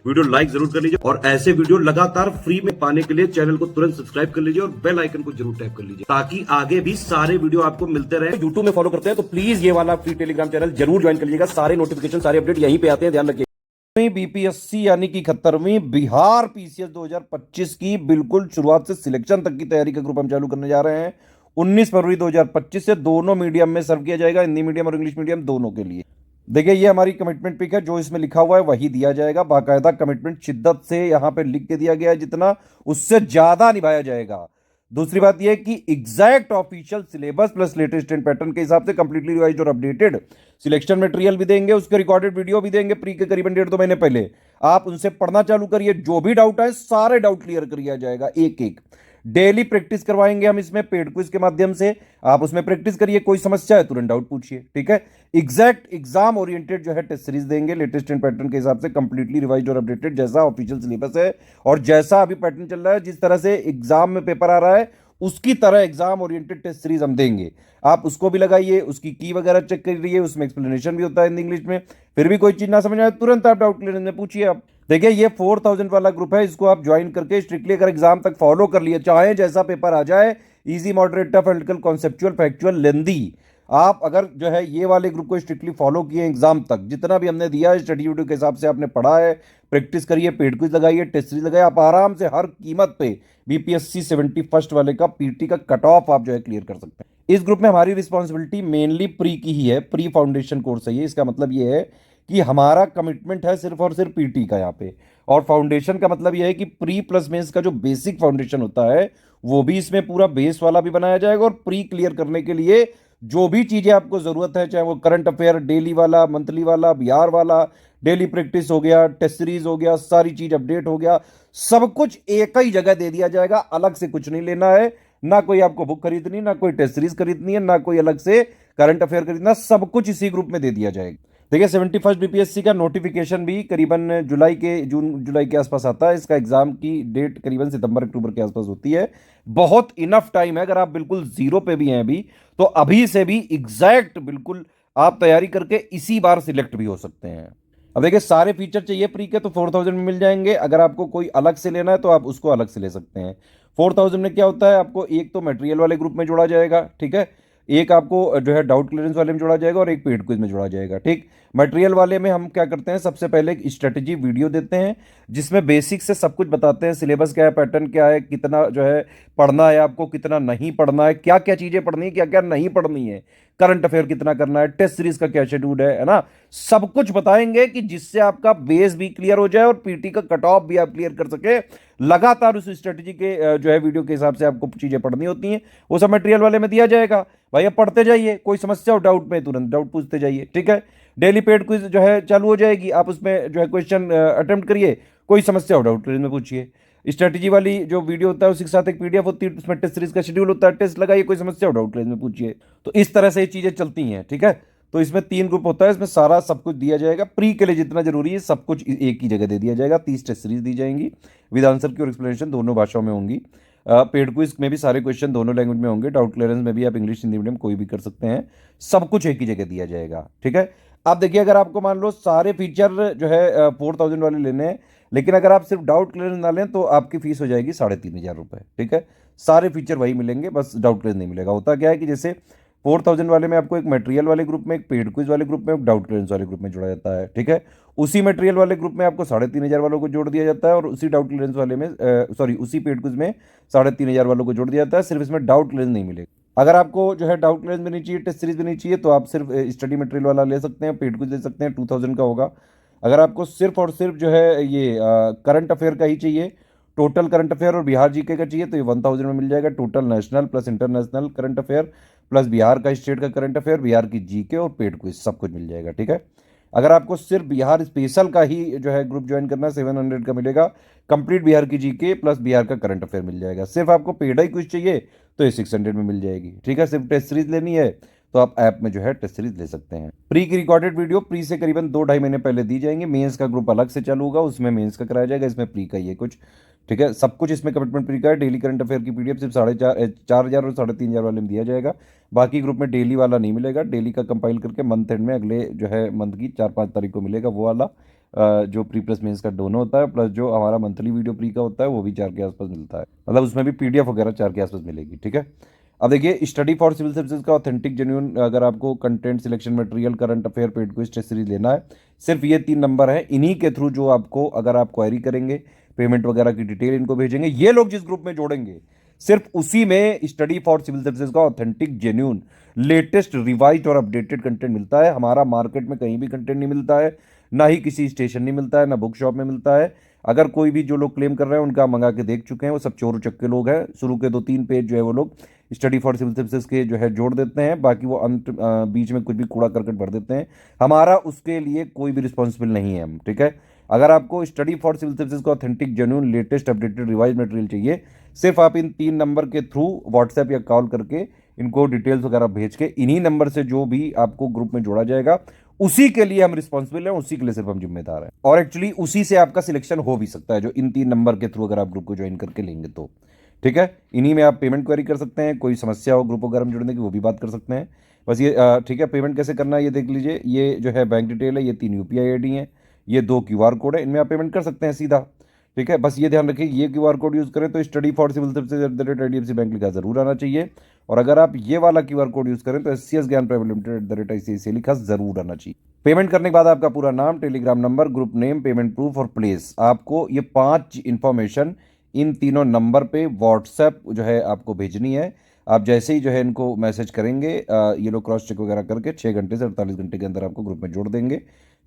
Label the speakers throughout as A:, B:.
A: Video like जरूर कर लीजिए और ऐसे वीडियो लगातार फ्री में पाने के लिए चैनल को तुरंत सब्सक्राइब कर लीजिए और बेल आइकन को जरूर टैप कर लीजिए ताकि आगे भी सारे वीडियो आपको मिलते रहे। यूट्यूब में फॉलो करते हैं तो प्लीज ये वाला फ्री टेलीग्राम चैनल जरूर ज्वाइन कर लीजिएगा। सारे नोटिफिकेशन सारे अपडेट यहीं पे आते हैं, ध्यान रखिए। बीपीएससी यानी कि 71वीं बिहार पीसीएस 2025 की बिल्कुल शुरुआत से सिलेक्शन तक की तैयारी का ग्रुप हम चालू करने जा रहे हैं। 19 फरवरी 2025 से दोनों मीडियम में सर्व किया जाएगा, हिंदी मीडियम और इंग्लिश मीडियम दोनों के लिए। देखिए ये हमारी कमिटमेंट पिक है, जो इसमें लिखा हुआ है वही दिया जाएगा। बाकायदा कमिटमेंट शिद्दत से यहां पे लिख के दिया गया है, जितना उससे ज्यादा निभाया जाएगा। दूसरी बात यह कि exact official syllabus plus latest trend pattern के हिसाब से कंप्लीटली रिवाइज्ड और अपडेटेड सिलेक्शन मटेरियल भी देंगे, उसके रिकॉर्डेड वीडियो भी देंगे प्री के करीबन 1.5-2 महीने पहले। आप उनसे पढ़ना चालू करिए, जो भी डाउट है सारे डाउट क्लियर किया जाएगा एक एक। डेली प्रैक्टिस करवाएंगे हम इसमें पेड क्विज के माध्यम से, आप उसमें प्रैक्टिस करिए, कोई समस्या है तुरंत डाउट पूछिए, ठीक है। एग्जैक्ट एग्जाम ओरिएंटेड जो है टेस्ट सीरीज देंगे लेटेस्ट एंड पैटर्न के हिसाब से, कंप्लीटली रिवाइज्ड और अपडेटेड जैसा ऑफिशियल सिलेबस है और जैसा अभी पैटर्न चल रहा है, जिस तरह से एग्जाम में पेपर आ रहा है उसकी तरह एग्जाम ओरिएंटेड टेस्ट सीरीज हम देंगे। आप उसको भी लगाइए, उसकी की वगैरह चेक करिए, उसमें एक्सप्लेनेशन भी होता है हिंदी इंग्लिश में। फिर भी कोई चीज ना समझ आए तुरंत आप डाउट क्लियर में पूछिए। आप देखिए ये 4000 वाला ग्रुप है, इसको आप ज्वाइन करके स्ट्रिक्टली अगर एग्जाम तक फॉलो कर लिए, चाहे जैसा पेपर आ जाए, easy moderate tough analytical conceptual factual lengthy, आप अगर जो है ये वाले ग्रुप को स्ट्रिक्टली फॉलो किए एग्जाम तक, जितना भी हमने दिया है स्टडी वीडियो के हिसाब से आपने पढ़ा है, प्रैक्टिस करिए, पेड क्विज लगाइए, टेस्ट सीरीज लगाइए, आप आराम से हर कीमत पे बीपीएससी 71st वाले का पीटी का कट ऑफ आप जो है क्लियर कर सकते हैं। इस ग्रुप में हमारी रिस्पॉन्सिबिलिटी मेनली प्री की ही है, प्री फाउंडेशन कोर्स है ये। इसका मतलब ये है कि हमारा कमिटमेंट है सिर्फ और सिर्फ पीटी का यहाँ पे, और फाउंडेशन का मतलब यह है कि प्री प्लस मेंस का जो बेसिक फाउंडेशन होता है वो भी इसमें पूरा बेस वाला भी बनाया जाएगा, और प्री क्लियर करने के लिए जो भी चीजें आपको जरूरत है, चाहे वो करंट अफेयर डेली वाला, मंथली वाला, बिहार वाला, डेली प्रैक्टिस हो गया, टेस्ट सीरीज हो गया, सारी चीज अपडेट हो गया, सब कुछ एक ही जगह दे दिया जाएगा। अलग से कुछ नहीं लेना है, ना कोई आपको बुक खरीदनी, ना कोई टेस्ट सीरीज खरीदनी है, ना कोई अलग से करंट अफेयर खरीदना, सब कुछ इसी ग्रुप में दे दिया जाएगा। देखिए 71st बीपीएससी का नोटिफिकेशन भी करीबन जून जुलाई के आसपास आता है। इसका एग्जाम की डेट करीबन सितंबर अक्टूबर के आसपास होती है। बहुत इनफ टाइम है, अगर आप बिल्कुल जीरो पे भी हैं अभी, तो अभी से भी एग्जैक्ट बिल्कुल आप तैयारी करके इसी बार सिलेक्ट भी हो सकते हैं। अब देखिए सारे फीचर चाहिए प्री के तो 4000 में मिल जाएंगे। अगर आपको कोई अलग से लेना है तो आप उसको अलग से ले सकते हैं। 4000 में क्या होता है, आपको एक तो मटेरियल वाले ग्रुप में जोड़ा जाएगा, ठीक है, एक आपको जो है डाउट क्लियरेंस वाले में जोड़ा जाएगा और एक पेड क्विज में जोड़ा जाएगा, ठीक। मटेरियल वाले में हम क्या करते हैं, सबसे पहले एक स्ट्रेटेजी वीडियो देते हैं जिसमें बेसिक से सब कुछ बताते हैं, सिलेबस क्या है, पैटर्न क्या है, कितना जो है पढ़ना है आपको, कितना नहीं पढ़ना है, क्या क्या चीजें पढ़नी है, क्या क्या नहीं पढ़नी है, करंट अफेयर कितना करना है, टेस्ट सीरीज का क्या शेड्यूल है ना, सब कुछ बताएंगे कि जिससे आपका बेस भी क्लियर हो जाए और पीटी का कट ऑफ भी आप क्लियर कर सके। लगातार उस स्ट्रेटेजी के जो है वीडियो के हिसाब से आपको चीजें पढ़नी होती हैं, वो सब मटेरियल वाले में दिया जाएगा। भाई आप पढ़ते जाइए, कोई समस्या हो डाउट में तुरंत डाउट पूछते जाइए, ठीक है। डेली पेड क्विज जो है चालू हो जाएगी, आप उसमें जो है क्वेश्चन अटेम्प्ट करिए, कोई समस्या हो डाउट में पूछिए। स्ट्रेटेजी वाली जो वीडियो होता है उसी के साथ एक पीडीएफ होती है, उसमें टेस्ट सीरीज का शेड्यूल होता है, टेस्ट लगाइए, कोई समस्या हो डाउट में पूछिए। तो इस तरह से ये चीजें चलती हैं, ठीक है। तो इसमें 3 ग्रुप होता है, इसमें सारा सब कुछ दिया जाएगा। प्री के लिए जितना जरूरी है सब कुछ एक ही जगह दे दिया जाएगा। 30 टेस्ट सीरीज दी जाएंगी, विद आंसर की और एक्सप्लेनेशन दोनों भाषाओं में होंगी। पेड क्विज में भी सारे क्वेश्चन दोनों लैंग्वेज में होंगे। डाउट क्लियरेंस में भी आप इंग्लिश हिंदी मीडियम कोई भी कर सकते हैं, सब कुछ एक ही जगह दिया जाएगा, ठीक है। आप देखिए अगर आपको मान लो सारे फीचर जो है 4000 वाले लेने हैं, लेकिन अगर आप सिर्फ डाउट क्लियरेंस ना लें तो आपकी फीस हो जाएगी 3500 रुपये, ठीक है। सारे फीचर वही मिलेंगे, बस डाउट क्लियरेंस नहीं मिलेगा। होता क्या है कि जैसे 4000 वाले में आपको एक मटेरियल वाले ग्रुप में, एक पेड क्विज वाले ग्रुप में, एक डाउट क्लियरेंस वाले ग्रुप में जोड़ा जाता है, ठीक है। उसी मटेरियल वाले ग्रुप में आपको 3500 वालों को जोड़ दिया जाता है, और उसी डाउट क्लियरेंस वाले में उसी पेड क्विज में 3500 वालों को जोड़ दिया जाता है। सिर्फ इसमें डाउट क्लियरेंस नहीं मिलेगा। अगर आपको जो है डाउट क्लियरेंस भी नहीं चाहिए, टेस्ट सीरीज भी नहीं चाहिए, तो आप सिर्फ स्टडी मटेरियल वाला ले सकते हैं, पेड क्विज ले सकते हैं, 2000 का होगा। अगर आपको सिर्फ और सिर्फ जो है ये करंट अफेयर का ही चाहिए, टोटल करंट अफेयर और बिहार जीके का चाहिए, तो ये 1000 में मिल जाएगा। Total national plus international current affair plus Bihar का स्टेट का करंट अफेयर, बिहार की जीके और पेड क्विज सब कुछ मिल जाएगा, ठीक है। अगर आपको सिर्फ बिहार स्पेशल का ही जो है ग्रुप ज्वाइन करना है, 700 का मिलेगा। कंप्लीट बिहार की जीके प्लस बिहार का करंट अफेयर मिल जाएगा। सिर्फ आपको पेड ही क्विज चाहिए तो ये 600 में मिल जाएगी, ठीक है। सिर्फ टेस्ट सीरीज लेनी है तो आप ऐप में जो है टेस्ट सीरीज ले सकते हैं। प्री की रिकॉर्डेड वीडियो प्री से करीबन 2-2.5 महीने पहले दी जाएंगे। मेंस का ग्रुप अलग से चालू होगा, उसमें मेंस का कराया जाएगा, इसमें प्री का ही है कुछ, ठीक है। सब कुछ इसमें कमिटमेंट प्री का है। डेली करंट अफेयर की पीडीएफ सिर्फ 4,500 और 3,500 वाले में दिया जाएगा। बाकी ग्रुप में डेली वाला नहीं मिलेगा। डेली का कंपाइल करके मंथ एंड में अगले जो है मंथ की 4-5 तारीख को मिलेगा वो वाला।
B: जो प्री प्लस मेंस का दोनों होता है, प्लस जो हमारा मंथली वीडियो प्री का होता है वो भी 4 के आसपास मिलता है, मतलब उसमें भी PDF वगैरह 4 के आसपास मिलेगी। ठीक है। अब देखिए, स्टडी फॉर सिविल सर्विसेज का ऑथेंटिक जेन्युइन, अगर आपको content, selection material, current affair, paid quiz, test series लेना है, सिर्फ ये 3 नंबर है। इन्हीं के थ्रू जो आपको, अगर आप क्वेरी करेंगे, पेमेंट वगैरह की डिटेल इनको भेजेंगे, ये लोग जिस ग्रुप में जोड़ेंगे, सिर्फ उसी में स्टडी फॉर सिविल सर्विसेज का ऑथेंटिक जेन्युइन लेटेस्ट रिवाइज और अपडेटेड कंटेंट मिलता है। हमारा मार्केट में कहीं भी कंटेंट नहीं मिलता है, ना ही किसी स्टेशन नहीं मिलता है, ना बुक शॉप में मिलता है। अगर कोई भी जो लोग क्लेम कर रहे हैं उनका मंगा के देख चुके हैं, वो सब चोर उचक्के लोग हैं। शुरू के 2-3 पेज जो है वो लोग स्टडी फॉर सिविल सर्विसेज के जो है जोड़ देते हैं, बाकी वो अंत बीच में कुछ भी कूड़ा करकट भर देते हैं। हमारा उसके लिए कोई भी रिस्पॉन्सिबल नहीं है हम। ठीक है। अगर आपको स्टडी फॉर सिविल सर्विसेज का authentic genuine latest updated revise material चाहिए, सिर्फ आप इन 3 नंबर के थ्रू व्हाट्सएप या कॉल करके इनको डिटेल्स वगैरह भेज के, इन्हीं नंबर से जो भी आपको ग्रुप में जोड़ा जाएगा, उसी के लिए हम रिस्पॉन्सिबल हैं, उसी के लिए सिर्फ हम जिम्मेदार हैं। और एक्चुअली उसी से आपका सिलेक्शन हो भी सकता है, जो इन 3 नंबर के थ्रू अगर आप ग्रुप को ज्वाइन करके लेंगे तो। ठीक है। इन्हीं में आप पेमेंट क्वेरी कर सकते हैं, कोई समस्या हो ग्रुप वगैरह में जुड़ने की वो भी बात कर सकते हैं। बस ये ठीक है। पेमेंट कैसे करना है ये देख लीजिए। ये जो है बैंक डिटेल है, ये 3 UPI ID है, ये 2 QR कोड है, इनमें आप पेमेंट कर सकते हैं सीधा। ठीक है। बस ये ध्यान रखिए, ये QR कोड यूज़ करें तो study for civil services IDFC bank लिखा जरूर आना चाहिए, और अगर आप ये वाला QR कोड यूज़ करें तो SCS ज्ञान प्राइवेट लिमिटेड ICICI लिखा जरूर आना चाहिए। पेमेंट करने के बाद आपका पूरा नाम, Telegram number, group name, payment proof और प्लेस, आपको ये 5 इंफॉर्मेशन इन तीनों नंबर पे व्हाट्सएप जो है आपको भेजनी है। आप जैसे ही जो है इनको मैसेज करेंगे, ये लोग क्रॉस चेक वगैरह करके 6 घंटे से 48 घंटे के अंदर आपको ग्रुप में जोड़ देंगे।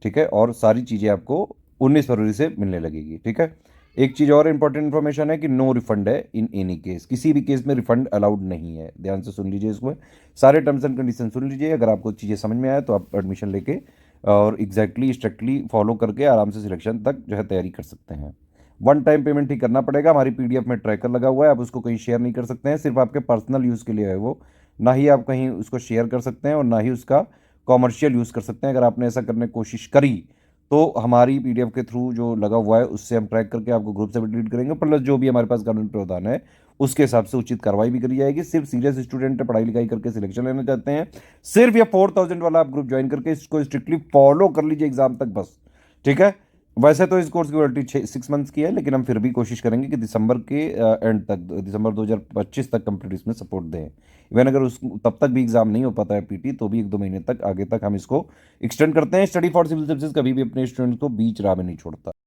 B: ठीक है। और सारी चीज़ें आपको 19 फरवरी से मिलने लगेगी। ठीक है। एक चीज़ और इंपॉर्टेंट इन्फॉर्मेशन है कि नो रिफंड है इन एनी केस, किसी भी केस में रिफंड अलाउड नहीं है। ध्यान से सुन लीजिए इसमें, सारे टर्म्स एंड कंडीशन सुन लीजिए। अगर आपको चीज़ें समझ में आए तो आप एडमिशन लेके और एग्जैक्टली स्ट्रिक्टली फॉलो करके आराम से सिलेक्शन तक जो है तैयारी कर सकते हैं। वन टाइम पेमेंट ही करना पड़ेगा। हमारी PDF में ट्रैकर लगा हुआ है, आप उसको कहीं शेयर नहीं कर सकते हैं, सिर्फ आपके पर्सनल यूज़ के लिए है वो। ना ही आप कहीं उसको शेयर कर सकते हैं और ना ही उसका कॉमर्शियल यूज़ कर सकते हैं। अगर आपने ऐसा करने की कोशिश करी तो हमारी PDF के थ्रू जो लगा हुआ है उससे हम ट्रैक करके आपको ग्रुप से भी डिलीट करेंगे, प्लस जो भी हमारे पास कानूनी प्रावधान है उसके हिसाब से उचित कार्रवाई भी करी जाएगी। सिर्फ सीरियस स्टूडेंट पढ़ाई लिखाई करके सिलेक्शन लेना चाहते हैं, सिर्फ ये 4000 वाला आप ग्रुप ज्वाइन करके इसको स्ट्रिक्टली फॉलो कर लीजिए एग्जाम तक बस। ठीक है। वैसे तो इस कोर्स की वैलिडिटी 6 मंथ्स की है, लेकिन हम फिर भी कोशिश करेंगे कि दिसंबर के एंड तक, दिसंबर 2025 तक कंप्लीट इसमें सपोर्ट दें। इवन अगर उस तब तक भी एग्जाम नहीं हो पाता है PT, तो भी 1-2 महीने तक आगे तक हम इसको एक्सटेंड करते हैं। स्टडी फॉर सिविल सर्विसेज कभी भी अपने स्टूडेंट्स को बीच राह में नहीं छोड़ता।